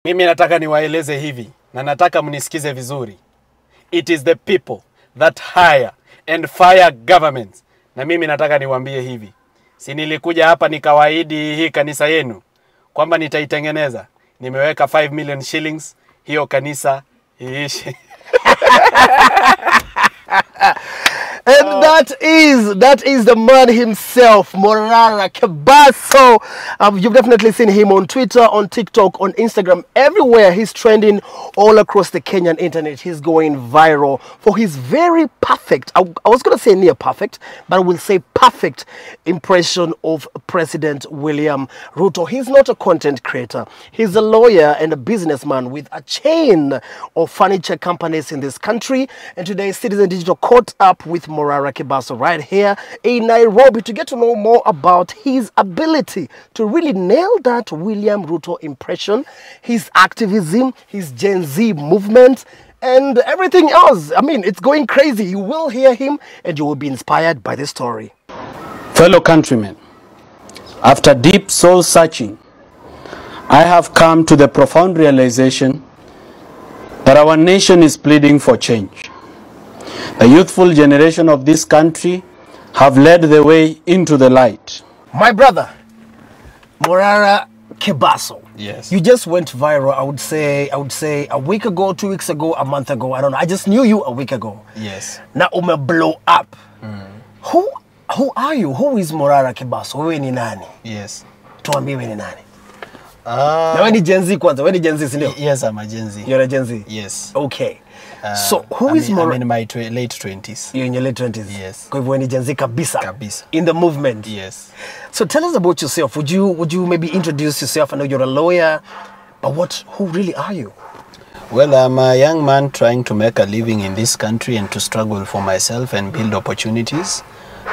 Mimi nataka niwaeleze hivi na nataka mnisikize vizuri. It is the people that hire and fire governments. Na mimi nataka niwaambie hivi. Si nilikuja hapa nikawaahidi hii kanisa yenu kwamba nitaitengeneza. Nimeweka 5 million shillings hiyo kanisa iishi. And that is the man himself, Morara Kebaso. You've definitely seen him on Twitter, on TikTok, on Instagram, everywhere. He's trending all across the Kenyan internet. He's going viral for his very perfect, I was going to say near perfect, but I will say perfect impression of President William Ruto. He's not a content creator. He's a lawyer and a businessman with a chain of furniture companies in this country. And today, Citizen Digital caught up with Morara Kebaso right here in Nairobi to get to know more about his ability to really nail that William Ruto impression, his activism, his Gen Z movement, and everything else. I mean, it's going crazy. You will hear him and you will be inspired by this story. Fellow countrymen, after deep soul searching, I have come to the profound realization that our nation is pleading for change. The youthful generation of this country have led the way into the light. My brother, Morara Kebaso. Yes. You just went viral, I would say a week ago, 2 weeks ago, a month ago. I don't know. I just knew you a week ago. Yes. Now blow up. Who are you? Who is Morara Kebaso? Wewe ni nani? Yes. Tuambie wewe ni nani? Na wewe ni Gen Z kwanza. Wewe ni Gen Z, sindio? Yes, I'm a Gen Z. You're a Gen Z? Yes. Okay. So who is Morara? I'm in my late 20s. You're in your late 20s? Yes. Kwa hivyo wewe ni Gen Z kabisa? Kabisa. In the movement? Yes. So tell us about yourself. Would you maybe introduce yourself? I know you're a lawyer, but who really are you? Well, I'm a young man trying to make a living in this country and to struggle for myself and build opportunities.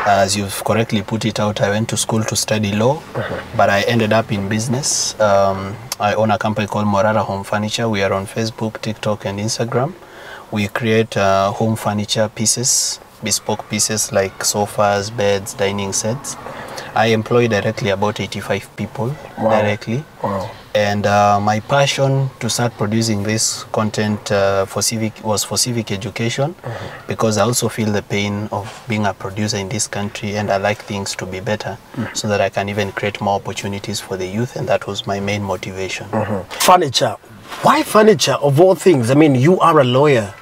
As you've correctly put it out, I went to school to study law, but I ended up in business. I own a company called Morara Home Furniture. We are on Facebook, TikTok, and Instagram. We create home furniture pieces, bespoke pieces like sofas, beds, dining sets. I employ directly about 85 people directly. Wow. And my passion to start producing this content was for civic education, because I also feel the pain of being a producer in this country, and I like things to be better so that I can even create more opportunities for the youth, and that was my main motivation. Furniture. Why furniture of all things? I mean, you are a lawyer.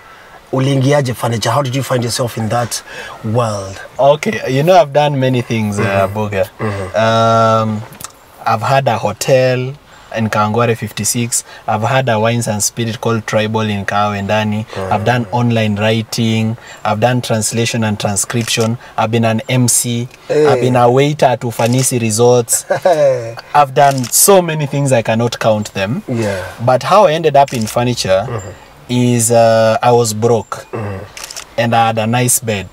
Uliingiaje furniture? How did you find yourself in that world? Okay, you know, I've done many things, Boga. I've had a hotel in Kangware 56. I've had a wines and spirit called Tribal in Kawendani. I've done online writing. I've done translation and transcription. I've been an MC. I've been a waiter at Ufanisi Resorts. I've done so many things I cannot count them. Yeah. But how I ended up in furniture is I was broke and I had a nice bed.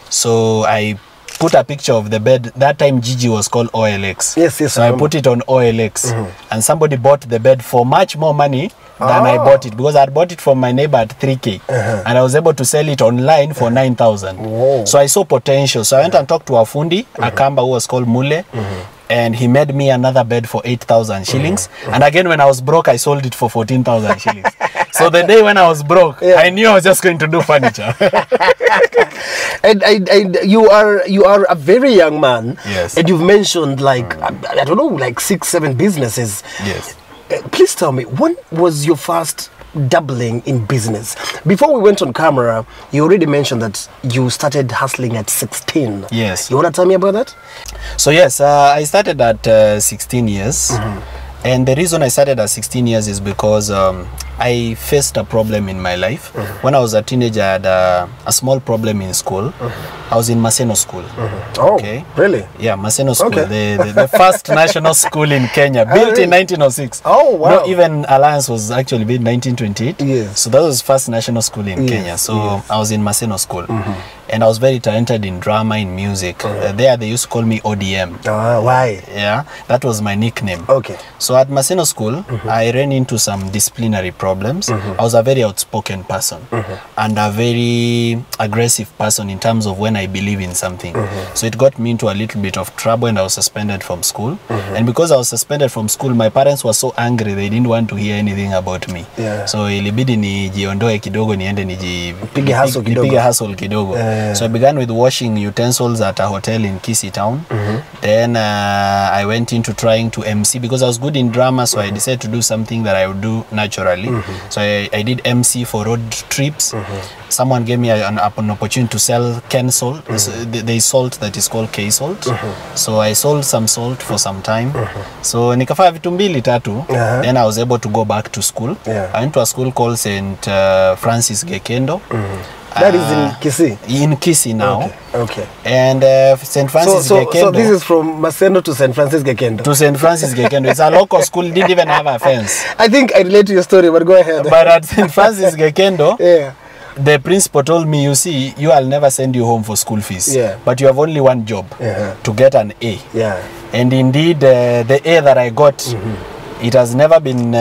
So I put a picture of the bed. That time Gigi was called OLX. Yes. So I put it on OLX and somebody bought the bed for much more money than I bought it, because I had bought it from my neighbor at 3K and I was able to sell it online for 9,000. So I saw potential. So I went and talked to a fundi, a Kamba who was called Mule, and he made me another bed for 8,000 shillings. And again, when I was broke, I sold it for 14,000 shillings. So the day when I was broke, I knew I was just going to do furniture. and you are a very young man. Yes. And you've mentioned like I don't know, like 6-7 businesses. Yes. Please tell me, when was your first dabbling in business? Before we went on camera, you already mentioned that you started hustling at 16. Yes. You want to tell me about that? So yes, I started at 16 years. And the reason I started at 16 years is because I faced a problem in my life. When I was a teenager, I had a small problem in school. I was in Maseno School. Oh, really? Yeah, Maseno School, the first national school in Kenya, built in 1906. Oh, wow. No, even Alliance was actually built in 1928. Yes. So that was first national school in Kenya. So I was in Maseno School. and I was very talented in drama, in music. There they used to call me ODM. Why? Yeah, that was my nickname. Okay. So at Maseno School, I ran into some disciplinary problems. I was a very outspoken person and a very aggressive person in terms of when I believe in something. So it got me into a little bit of trouble, and I was suspended from school. And because I was suspended from school, my parents were so angry, they didn't want to hear anything about me. So ilibidi nijiondoe kidogo niende nipige hustle kidogo. So I began with washing utensils at a hotel in Kisii town. Then I went into trying to MC because I was good in drama, so I decided to do something that I would do naturally. So I did MC for road trips. Someone gave me an opportunity to sell Ken salt. The salt that is called K salt. So I sold some salt for some time. So nikafanya vitu mbili tatu. Then I was able to go back to school. I went to a school called St. Francis Gekendo. That is in Kisii? In Kisii now. Okay. And St. Francis Gekendo. So this is from Maseno to St. Francis Gekendo? To St. Francis Gekendo. It's a local school, didn't even have a fence. I think I relate to your story, but go ahead. But at St. Francis Gekendo, the principal told me, you see, I'll never send you home for school fees. But you have only one job, to get an A. And indeed, the A that I got, it has never been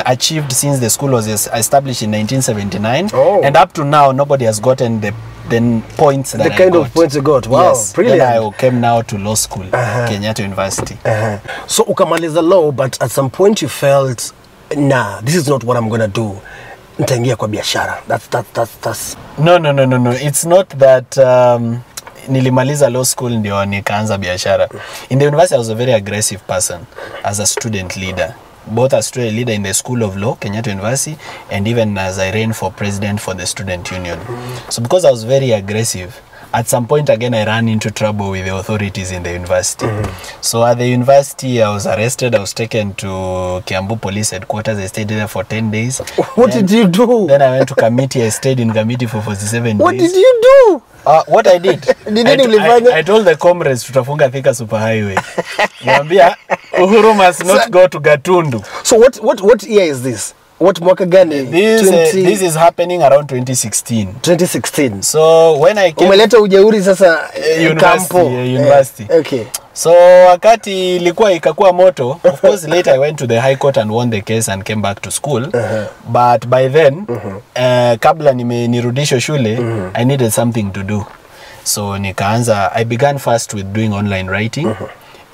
achieved since the school was established in 1979. And up to now, nobody has gotten the points that I got. The kind of points you got. Wow, brilliant. Then I came now to law school, Kenyatta University. So ukamaliza law, but at some point you felt, nah, this is not what I'm going to do. Nitaingia kwa biashara. That's... No. It's not that... nilimaliza law school ndio nikaanza biashara. In the university, I was a very aggressive person as a student leader. Both as student leader in the School of Law, Kenyatta University, and even as I ran for president for the student union. So because I was very aggressive, at some point again I ran into trouble with the authorities in the university. So at the university I was arrested, I was taken to Kiambu Police Headquarters. I stayed there for 10 days. What did you do? Then I went to committee, I stayed in committee for 47 days. What did you do? What I did, I told the comrades tutafunga Thika Superhighway. Mwambia Uhuru must not go to Gatundu. So what year is this? What mwaka gani? This is happening around 2016. 2016. So when I came... Umeleta ujeuri sasa university. Okay. So wakati ilikuwa ikakuwa moto, of course later I went to the High Court and won the case and came back to school. But by then, kabla nirudisho shule, I needed something to do. So I began first with doing online writing.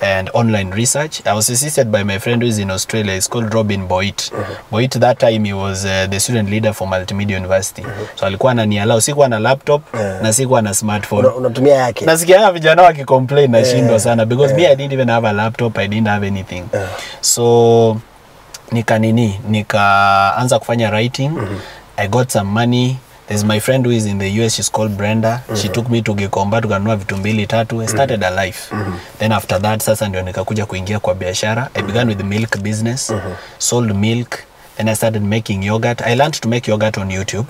And online research. I was assisted by my friend who is in Australia. It's called Robin Boit. Boit, that time he was the student leader for Multimedia University. So alikuwa ananiallow, sikuwa na laptop na sikuwa na smartphone. Unatumia yake. Nasikia vijana wakicomplain na shindo sana because me I didn't even have a laptop, I didn't have anything. So nikaanza kufanya writing. I got some money. There's my friend who is in the US, she's called Brenda. She took me to Gikomba, tukanunua vitu mbili tatu. I started a life. Then after that, sasa ndio nikakuja kuingia kwa biashara. I began with the milk business, sold milk. Then I started making yogurt. I learned to make yogurt on YouTube.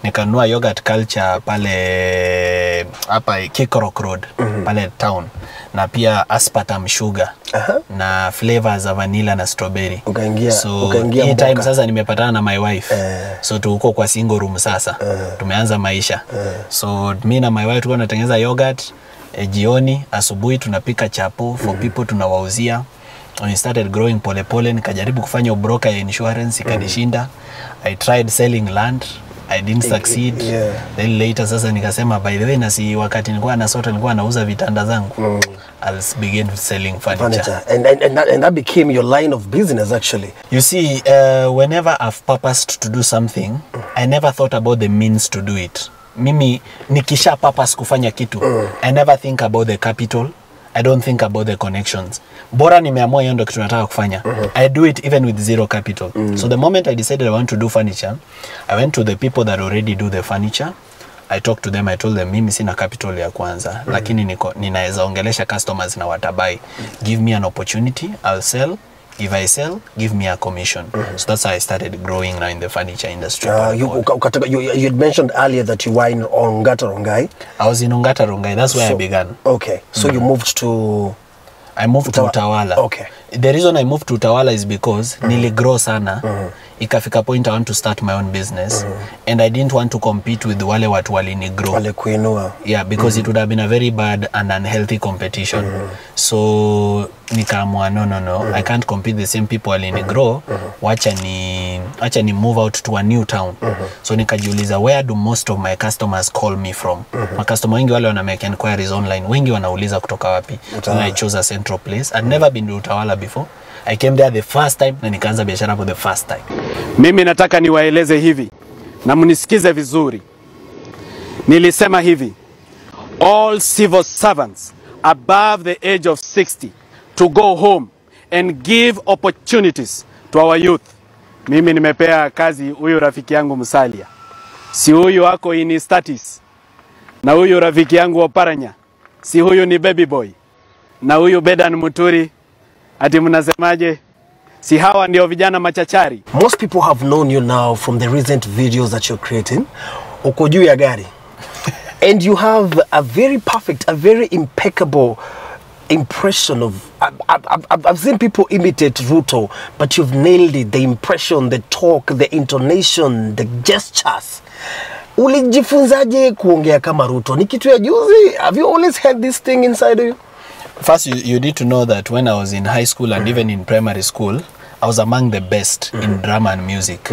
Nikanunua yogurt culture pale hapa Kikorok Road, pale town. Na pia aspartame sugar. Na flavors za vanilla na strawberry. So hii time sasa nimepatana na my wife. So tuko kwa single room sasa. Tumeanza maisha. So mimi na my wife tulikuwa tunatengeneza yogurt. Jioni, asubuhi tunapika chapo for people tunawauzia. When I started growing pole, nikajaribu kufanya ubroker ya insurance, ikanishinda. I tried selling land, I didn't succeed. Then later sasa nikasema, by the way, nasi wakati nilikuwa nasota nilikuwa nauza vitanda zangu. I'll begin selling furniture. And that became your line of business actually. You see, whenever I've purposed to do something, I never thought about the means to do it. Mimi nikisha purpose kufanya kitu, I never think about the capital. I don't think about the connections. Bora nimeamua hiyo ndio kitu nataka kufanya. I do it even with zero capital. So the moment I decided I want to do furniture, I went to the people that already do the furniture. I talked to them, I told them, mimi sina capital ya kwanza, lakini ninaweza ongelesha customers na watabai. Give me an opportunity, I'll sell. If I sell, give me a commission. So that's how I started growing now in the furniture industry. You had mentioned earlier that you were in Ongata Rongai. I was in Ongata Rongai. That's where I began. Okay. So you moved to I moved to Utawala. Okay. The reason I moved to Utawala is because niligrow sana. Ikafika point I want to start my own business. And I didn't want to compete with wale watu walinigrow. Wale kuinua. Yeah, because it would have been a very bad and unhealthy competition. So nikaamua no. I can't compete the same people walinigrow. Wacha ni move out to a new town. So nikajiuliza, where do most of my customers call me from? My customer wengi wale wana make inquiries online. Wengi wanauliza kutoka wapi. And I chose a central place. I'd never been to Utawala before. I came there the first time na nikaanza biashara for the first time. Mimi nataka niwaeleze hivi na mnisikize vizuri. Nilisema hivi, all civil servants above the age of 60 to go home and give opportunities to our youth. Mimi nimepea kazi huyu rafiki yangu Musalia. Si huyu wako ini status. Na huyu rafiki yangu Oparanya. Si huyu ni baby boy. Na huyu Bedan Muturi. Ati mnasemaje? Si hawa ndio vijana machachari. Most people have known you now from the recent videos that you're creating. Uko juu ya gari. And you have a very perfect, a very impeccable impression of... I've seen people imitate Ruto, but you've nailed it. The impression, the talk, the intonation, the gestures. Ulijifunzaje kuongea kama Ruto? Ni kitu ya juzi? Have you always had this thing inside of you? First, you need to know that when I was in high school and even in primary school, I was among the best in drama and music.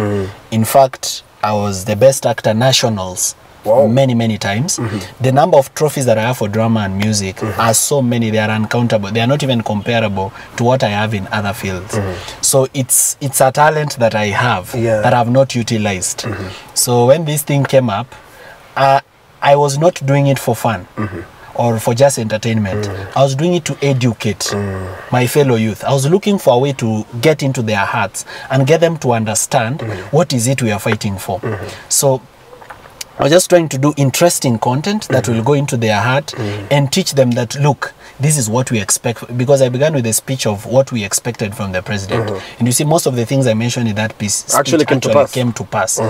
In fact, I was the best actor nationals many times. The number of trophies that I have for drama and music are so many, they are uncountable. They are not even comparable to what I have in other fields. So it's a talent that I have that I have not utilized. So when this thing came up, I was not doing it for fun. Or for just entertainment. I was doing it to educate my fellow youth. I was looking for a way to get into their hearts and get them to understand what is it we are fighting for. So I was just trying to do interesting content that will go into their heart and teach them that, look, this is what we expect. Because I began with a speech of what we expected from the president. And you see, most of the things I mentioned in that piece actually came to pass.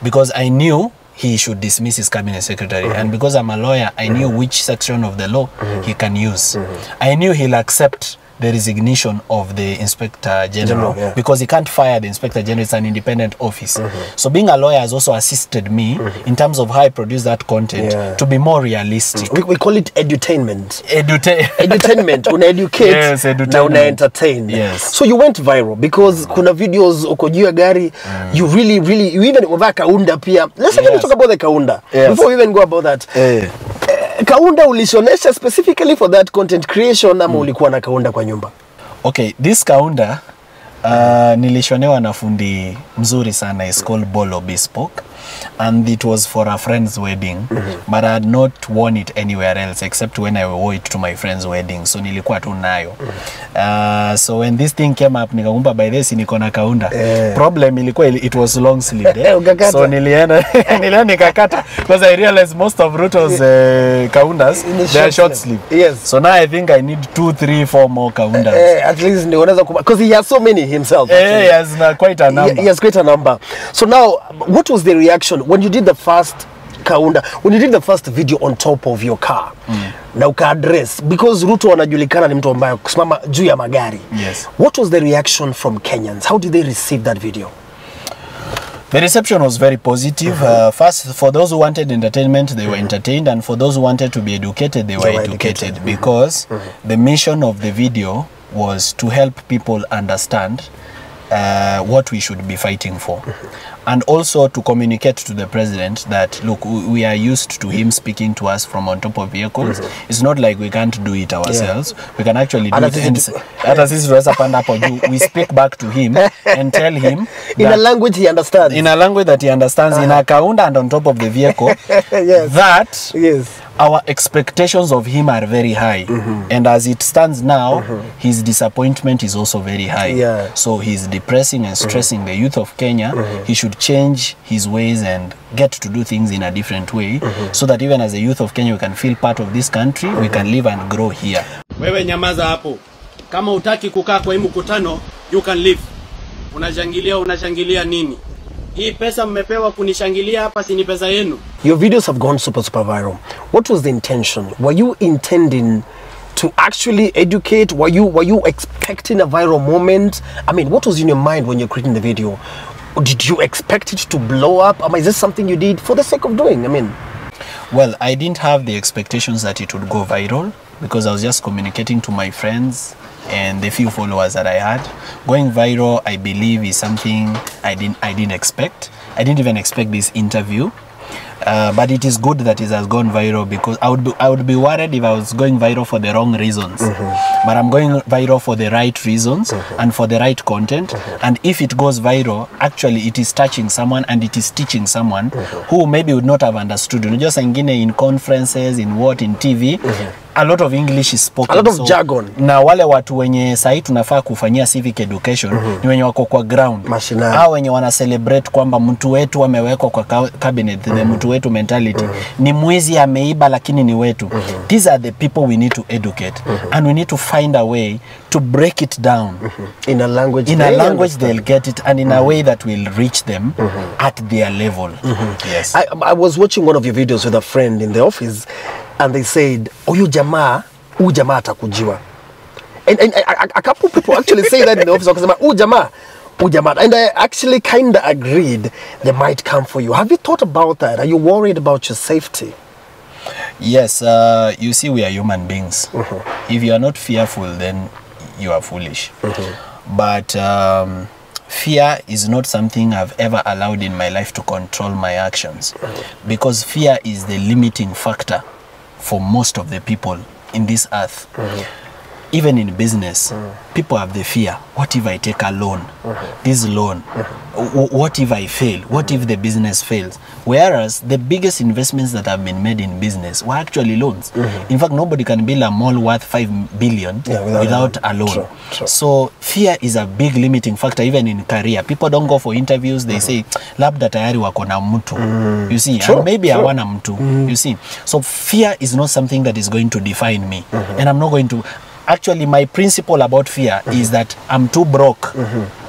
Because I knew he should dismiss his cabinet secretary. And because I'm a lawyer, I knew which section of the law he can use. I knew he'll accept the resignation of the Inspector General because he can't fire the Inspector General. It's an independent office. So being a lawyer has also assisted me in terms of how I produce that content to be more realistic. We call it edutainment. Edutainment. Una educate, yes, na una entertain. Yes. So you went viral because kuna videos uko juu ya gari, you really, you even over kaunda pia. Let's even talk about the kaunda. Before we even go about that. Kaunda ulishonesha specifically for that content creation ama ulikuwa na kaunda kwa nyumba? Okay, this kaunda nilishonewa na fundi mzuri sana. It's called Bolo Bespoke. And it was for a friend's wedding. But I had not worn it anywhere else except when I wore it to my friend's wedding. So nilikuwa tu nayo. So when this thing came up, nikakumba by this niko na kaunda. Problem ilikuwa it was long sleeved. So nilienda nikakata because I realized most of Ruto's kaundas they are short sleeve. Yes. So now I think I need 2, 3, 4 more kaundas. At least ndio unaweza because he has so many himself. He has quite a number. He has quite a number. So now what was the reaction when you did the first kaunda, when you did the first video on top of your car? Na uka address because Ruto anajulikana ni mtu ambaye kusimama juu ya magari. Yes. What was the reaction from Kenyans? How did they receive that video? The reception was very positive. First, for those who wanted entertainment, they were entertained, and for those who wanted to be educated, they were educated. Because the mission of the video was to help people understand what we should be fighting for. And also to communicate to the president that, look, we are used to him speaking to us from on top of vehicles. It's not like we can't do it ourselves. We can actually do it. We speak back to him and tell him in a language he understands. In a language that he understands, in a kaunda and on top of the vehicle, that our expectations of him are very high. And as it stands now, his disappointment is also very high. So he's depressing and stressing the youth of Kenya. He should change his ways and get to do things in a different way so that even as a youth of Kenya we can feel part of this country, we can live and grow here. Wewe nyamaza hapo. Kama utaki kukaa kwa hii mkutano, you can leave. Unashangilia nini? Hii pesa mmepewa kunishangilia hapa si ni pesa yenu. Your videos have gone super viral. What was the intention? Were you intending to actually educate? Were you expecting a viral moment? I mean, what was in your mind when you're creating the video? Did you expect it to blow up? I mean, is this something you did for the sake of doing? I mean, well, I didn't have the expectations that it would go viral because I was just communicating to my friends and the few followers that I had. Going viral, I believe, is something I didn't expect. I didn't even expect this interview. But it is good that it has gone viral, because I would be worried if I was going viral for the wrong reasons. But I'm going viral for the right reasons and for the right content. And if it goes viral, actually it is touching someone and it is teaching someone who maybe would not have understood. You know, just in conferences, in TV, a lot of English is spoken. A lot of jargon. Na wale watu wenye sahi tunafaa kufanyia civic education ni wenye wako kwa ground. Hao wenye wana celebrate kwamba mtu wetu amewekwa kwa cabinet, the mtu wetu mentality. Ni mwizi ameiba lakini ni wetu. These are the people we need to educate. And we need to find a way to break it down. In a language they'll get it, and in a way that will reach them at their level. Yes. I was watching one of your videos with a friend in the office, and they said, huyu jamaa atakujiwa. And a couple people actually say that in the office, huyu jamaa. And I actually kind of agreed they might come for you. Have you thought about that? Are you worried about your safety? Yes, you see, we are human beings. If you are not fearful, then you are foolish. But fear is not something I've ever allowed in my life to control my actions. Because fear is the limiting factor for most of the people in this earth. Even in business, people have the fear. What if I take a loan? This loan. What if I fail? What if the business fails? Whereas the biggest investments that have been made in business were actually loans. In fact, nobody can build a mall worth 5 billion without a loan. True. So fear is a big limiting factor even in career. People don't go for interviews. They say, labda tayari wako na mtu. You see, and maybe hawana mtu. You see. So fear is not something that is going to define me. And I'm not going to... Actually, my principle about fear is that I'm too broke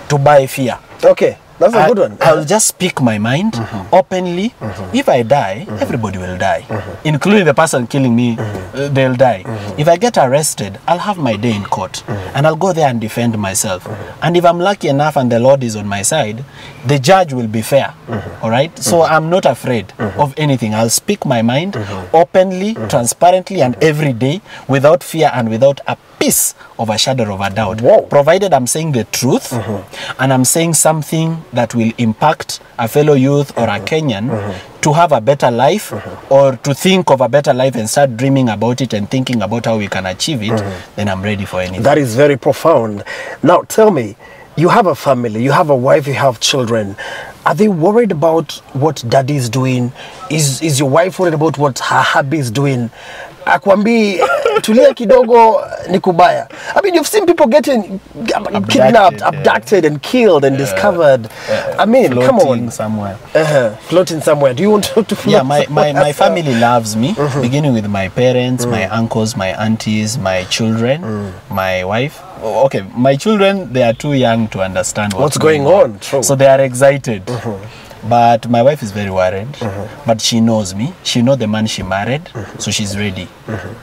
to buy fear. Okay, that's a good one. I'll just speak my mind openly. If I die, everybody will die, including the person killing me. They'll die. If I get arrested, I'll have my day in court, and I'll go there and defend myself. And if I'm lucky enough and the Lord is on my side, the judge will be fair. All right? So I'm not afraid of anything. I'll speak my mind openly, transparently, and every day without fear and without a piece of a shadow of a doubt. Provided I'm saying the truth and I'm saying something that will impact a fellow youth or a Kenyan to have a better life or to think of a better life and start dreaming about it and thinking about how we can achieve it, then I'm ready for anything. That is very profound. Now tell me, you have a family, you have a wife, you have children. Are they worried about what daddy is doing? Is your wife worried about what her hubby is doing? Akwambi, tulia kidogo ni kubaya. I mean, you've seen people getting kidnapped, abducted, and killed and discovered. I mean, come on. Somewhere. Floating somewhere. Do you want to float? Yeah, my family loves me, beginning with my parents, my uncles, my aunties, my children, my wife. Okay, my children, they are too young to understand what's going on. True. So they are excited. But my wife is very worried. But she knows me. She knows the man she married. So she's ready.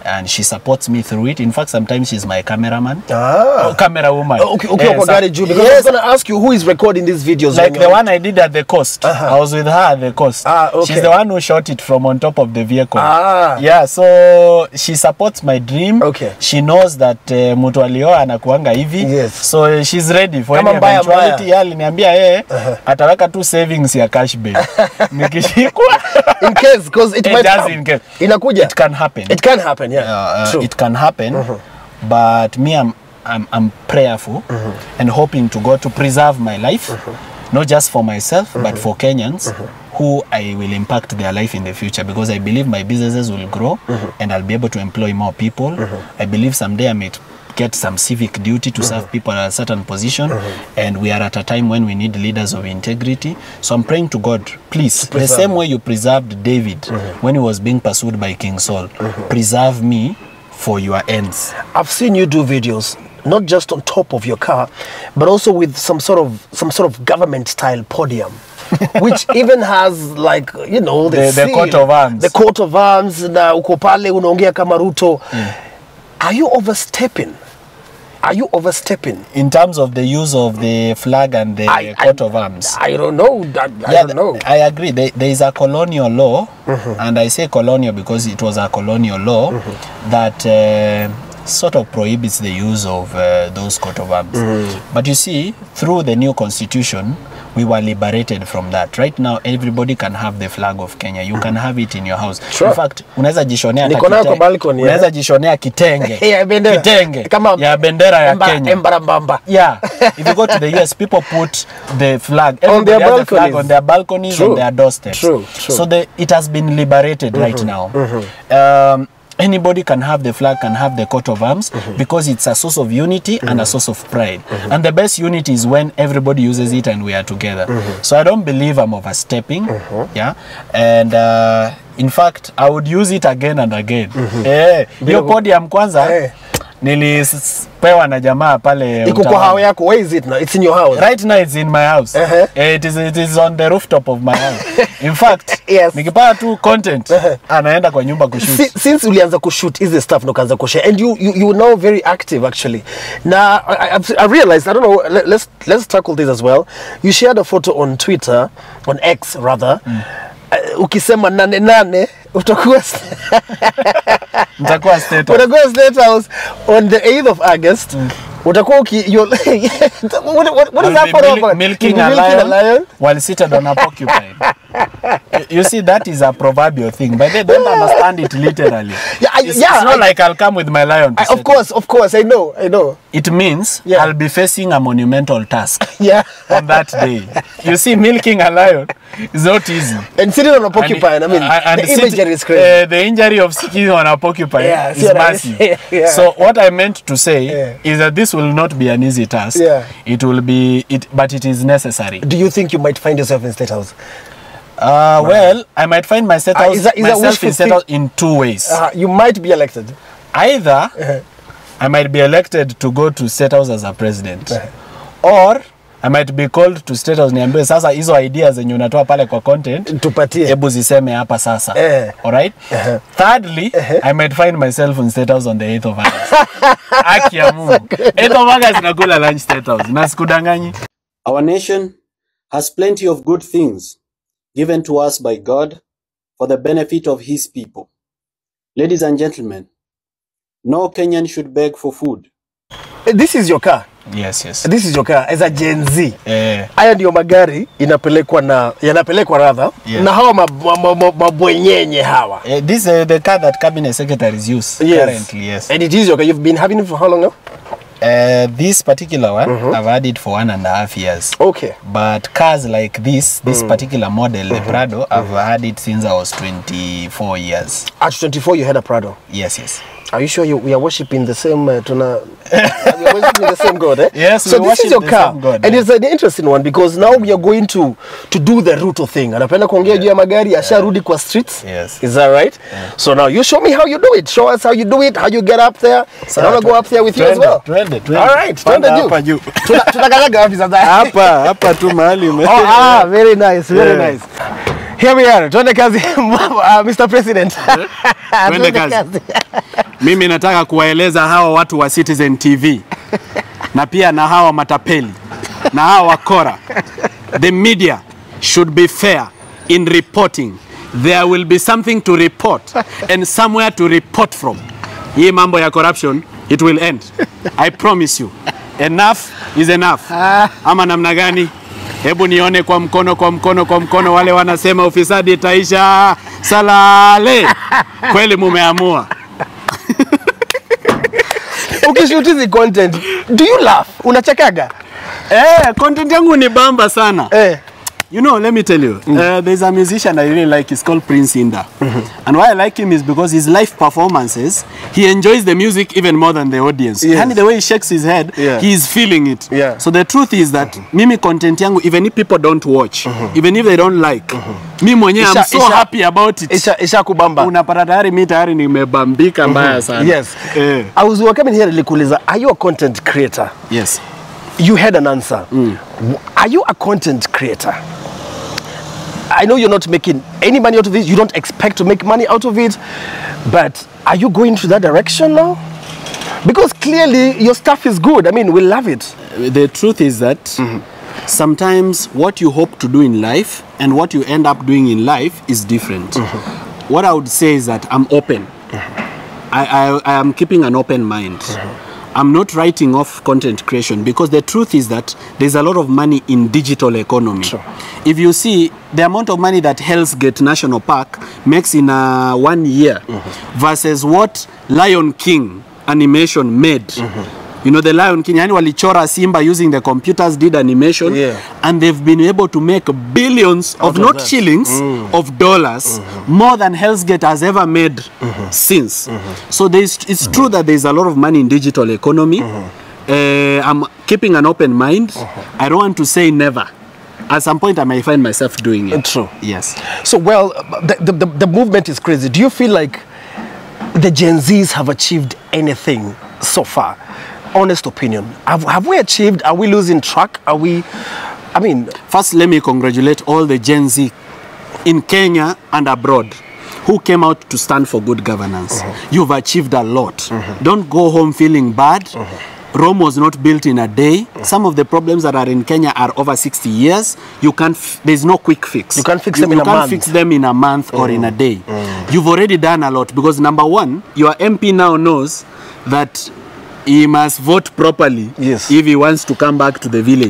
And she supports me through it. In fact, sometimes she's my cameraman. Camera woman. Okay, because I was going to ask you who is recording these videos. Like the one I did at the coast. I was with her at the coast. Okay. She's the one who shot it from on top of the vehicle. Yeah, so she supports my dream. Okay. She knows that mtu alioa anakuanga hivi. Yes. So she's ready for any eventuality. Aliniambia ataweka tu savings ya cash bail. Nikishikwa. In case, because it might does in case. Inakuja. It can happen. It can happen, yeah. True. It can happen. But me, I'm prayerful and hoping to God to preserve my life, not just for myself, but for Kenyans who I will impact their life in the future, because I believe my businesses will grow and I'll be able to employ more people. I believe someday I might get some civic duty to serve people at a certain position, and we are at a time when we need leaders of integrity. So I'm praying to God, please, the same way you preserved David when he was being pursued by King Saul, preserve me for your ends. I've seen you do videos not just on top of your car, but also with some sort of government style podium. Which even has, like, you know, the coat of arms. The coat of arms, na uko pale unaongea kama Ruto. Are you overstepping? Are you overstepping? In terms of the use of the flag and the coat of arms? I don't know. I don't know. I agree. There is a colonial law, and I say colonial because it was a colonial law that sort of prohibits the use of those coat of arms. But you see, through the new constitution, we were liberated from that. Right now, everybody can have the flag of Kenya. You can have it in your house. Sure. In fact, unaweza jishonea unaweza jishonea kitenge. Kitenge. Kama ya bendera ya Kenya. Embarambamba. Yeah. If you go to the US, people put the flag on their balconies. The flag on their balconies, on their doorsteps. True. So it has been liberated right now. Anybody can have the flag, can have the coat of arms, because it's a source of unity and a source of pride. And the best unity is when everybody uses it and we are together. So I don't believe I'm overstepping. Yeah. And in fact, I would use it again and again. Hiyo podium kwanza nilipewa na jamaa pale. Iko kwa hao yako. Where is it now? It's in your house. Right now it's in my house. It is on the rooftop of my house. In fact, yes. Nikipata tu content anaenda kwa nyumba kushoot. Since ulianza kushoot is the stuff no kaanza kushare, and you now very active actually. Now I realized, I don't know, let's tackle this as well. You shared a photo on Twitter, on X rather. Ukisema nane utakuwa Nitakuwa state house. Utakuwa state house on the 8th of August. Utakuwa what is that for? Milking a lion while seated on a porcupine. You see, that is a proverbial thing, but they don't understand it literally. It's not like I'll come with my lion. Of course, I know. It means I'll be facing a monumental task. On that day. You see, milking a lion is not easy. And sitting on a porcupine, I mean, the imagery is crazy. The injury of sitting on a porcupine is massive. So what I meant to say is that this will not be an easy task. It will be, but it is necessary. Do you think you might find yourself in State House? Well, I might find myself in State House in two ways. You might be elected. Either I might be elected to go to State House as a president, or I might be called to State House niambiwe sasa hizo ideas zenye unatoa pale kwa content tupatie, hebu ziseme hapa sasa. Alright? Thirdly, I might find myself in State House on the 8th of August. Aki ya Mungu. 8th of August nakula lunch State House. Nasikudanganyi. Our nation has plenty of good things given to us by God for the benefit of his people. Ladies and gentlemen, no Kenyan should beg for food. This is your car? Yes. This is your car as a Gen Z. Haya ndio magari yanapelekwa rather na hawa mabwenyenye hawa. This is the car that cabinet secretaries use currently. Yes. And it is your car. You've been having it for how long now? This particular one, I've had it for 1.5 years. Okay. But cars like this particular model, the Prado, I've had it since I was 24 years. At 24, you had a Prado? Yes. Are you sure we are worshiping the same we are worshiping the same God, eh? Yes, so this is your car. God, and it's an interesting one because now we are going to do the Ruto thing. Anapenda kuongea juu ya magari, asharudi kwa streets. Yes. Is that right? So now you show me how you do it. Show us how you do it, how you get up there. So and I want to go up there with you as well. All right, twende juu. Tunakanyaga wapi sasa? Hapa tu mahali. Very nice. Here we are. Twende kazi, Mr. President. Twende kazi. Mimi nataka kuwaeleza hawa watu wa Citizen TV na pia na hawa matapeli na hawa wakora. The media should be fair in reporting. There will be something to report and somewhere to report from. Hii mambo ya corruption, it will end. I promise you. Enough is enough. Ama namna gani? Hebu nione kwa mkono wale wanasema ufisadi itaisha. Salale. Kweli mumeamua. Ukishoot hizi content, do you laugh? Unachekaga? Content yangu ni bamba sana. You know, let me tell you, there's a musician I really like, he's called Prince Inda. And why I like him is because his live performances, he enjoys the music even more than the audience. And the way he shakes his head, he's feeling it. So the truth is that, mimi content yangu, even if people don't watch, even if they don't like, mimi mwenyewe I'm so happy about it. Isha kubamba. Unapata tayari mimi tayari nimebambika mbaya sana. Yes. I was coming here nilikuuliza, are you a content creator? Yes. You had an answer. Are you a content creator? I know you're not making any money out of it. You don't expect to make money out of it. But are you going to that direction now? Because clearly your stuff is good. I mean, we love it. The truth is that sometimes what you hope to do in life and what you end up doing in life is different. What I would say is that I'm open. I am keeping an open mind. I'm not writing off content creation because the truth is that there's a lot of money in digital economy. Sure. If you see the amount of money that Hell's Gate National Park makes in 1 year versus what Lion King animation made. You know, the Lion King, yani walichora Simba using the computers, did animation, and they've been able to make billions of not shillings, of dollars, more than Hell's Gate has ever made since. So it's true that there's a lot of money in digital economy. I'm keeping an open mind. I don't want to say never. At some point, I may find myself doing it. True. Yes. So, well, the movement is crazy. Do you feel like the Gen Zs have achieved anything so far? Honest opinion. Have we achieved? Are we losing track? Are we, I mean... First, let me congratulate all the Gen Z in Kenya and abroad who came out to stand for good governance. You've achieved a lot. Don't go home feeling bad. Rome was not built in a day. Some of the problems that are in Kenya are over 60 years. You can't, there's no quick fix. You can't fix them in a month. You can't fix them in a month or in a day. You've already done a lot because number one, your MP now knows that he must vote properly if he wants to come back to the village.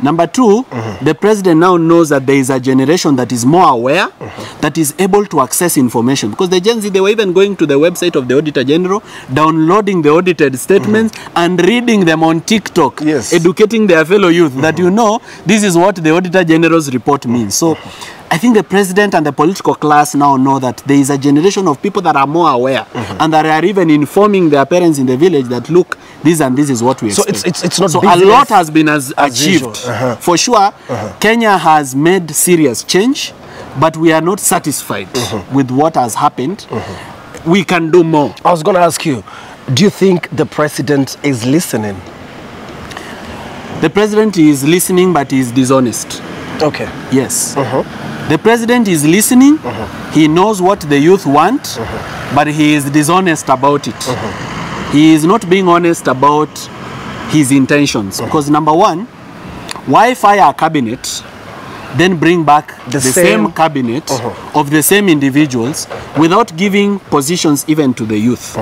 Number two, the president now knows that there is a generation that is more aware, that is able to access information. Because the Gen Z, they were even going to the website of the Auditor General, downloading the audited statements and reading them on TikTok, educating their fellow youth that, you know, this is what the Auditor General's report means. So I think the president and the political class now know that there is a generation of people that are more aware and that are even informing their parents in the village that, look, this and this is what we expect. So it's not so a lot has been achieved. For sure, Kenya has made serious change, but we are not satisfied with what has happened. We can do more. I was going to ask you, do you think the president is listening? The president is listening, but he is dishonest. Okay. Yes. The president is listening. He knows what the youth want, but he is dishonest about it. He is not being honest about his intentions. Because number one, why fire a cabinet, then bring back the same cabinet of the same individuals without giving positions even to the youth?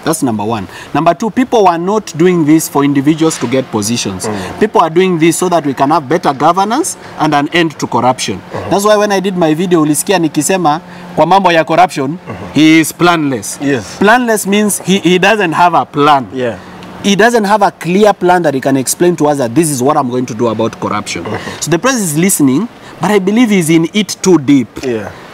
That's number one. Number two, people are not doing this for individuals to get positions. People are doing this so that we can have better governance and an end to corruption. That's why when I did my video, ulisikia nikisema kwa mambo ya corruption, he is planless. Planless means he doesn't have a plan. He doesn't have a clear plan that he can explain to us that this is what I'm going to do about corruption. So the president is listening, but I believe he's in it too deep.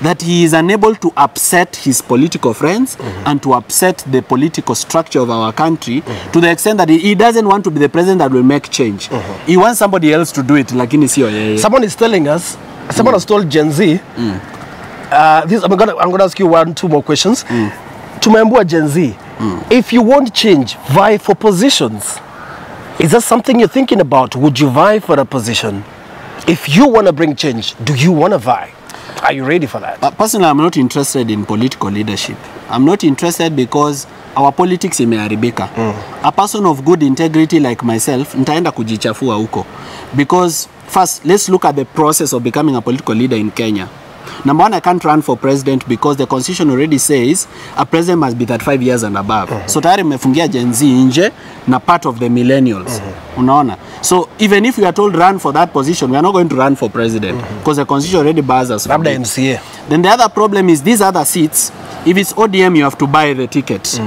That he is unable to upset his political friends and to upset the political structure of our country to the extent that he doesn't want to be the president that will make change. He wants somebody else to do it. Lakini sio yeye. Someone is telling us, someone has told Gen Z, this, I'm gonna ask you 1-2 more questions. Tumeambiwa Gen Z, if you want change, vie for positions. Is that something you're thinking about? Would you vie for a position? If you want to bring change, do you want to vie? Are you ready for that? Personally, I'm not interested in political leadership. I'm not interested because our politics imeharibika. A person of good integrity like myself, nitaenda kujichafua huko. Because first, let's look at the process of becoming a political leader in Kenya. Number one, I can't run for president because the constitution already says a president must be 35 years and above. So tayari mefungia Gen Z nje na part of the millennials. Unaona? So even if we are told run for that position, we are not going to run for president because the constitution already bars us. Then the other problem is these other seats, if it's ODM, you have to buy the ticket.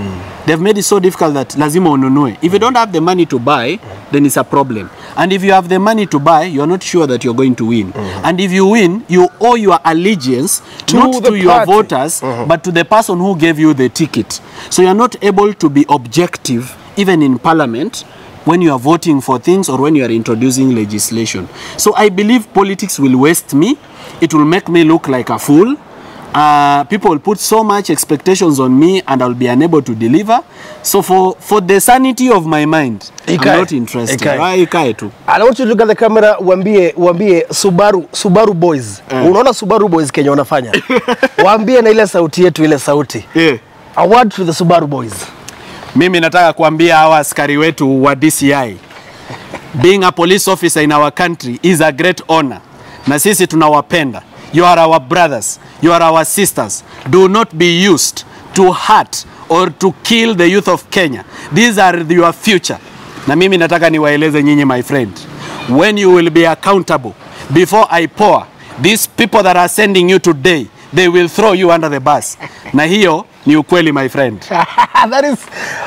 They've made it so difficult that lazima ununue. If you don't have the money to buy, then it's a problem. And if you have the money to buy, you're not sure that you're going to win. And if you win, you owe your allegiance not to your voters, but to the person who gave you the ticket. So you're not able to be objective, even in parliament, when you are voting for things or when you are introducing legislation. So I believe politics will waste me. It will make me look like a fool. People will put so much expectations on me and I'll be unable to deliver. So for the sanity of my mind, I'm not interested. I want you to look at the camera, wambie Subaru boys. Unaona Subaru boys Kenya wanafanya. Wambie na ile sauti yetu ile sauti. A word to the Subaru boys. Mimi nataka kuambia hawa askari wetu wa DCI, being a police officer in our country is a great honor. Na sisi tunawapenda. You are our brothers. You are our sisters. Do not be used to hurt or to kill the youth of Kenya. These are your future. Na mimi nataka niwaeleze nyinyi, my friend, when you will be accountable before I pour, these people that are sending you today, they will throw you under the bus. Na hiyo ni ukweli, my friend. That is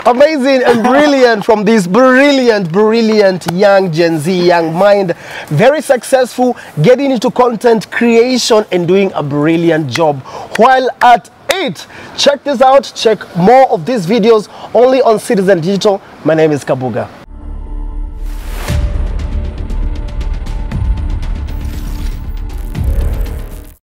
amazing and brilliant from this brilliant young Gen Z, young mind. Very successful, getting into content creation and doing a brilliant job while at it. Check this out. Check more of these videos only on Citizen Digital. My name is Kabuga.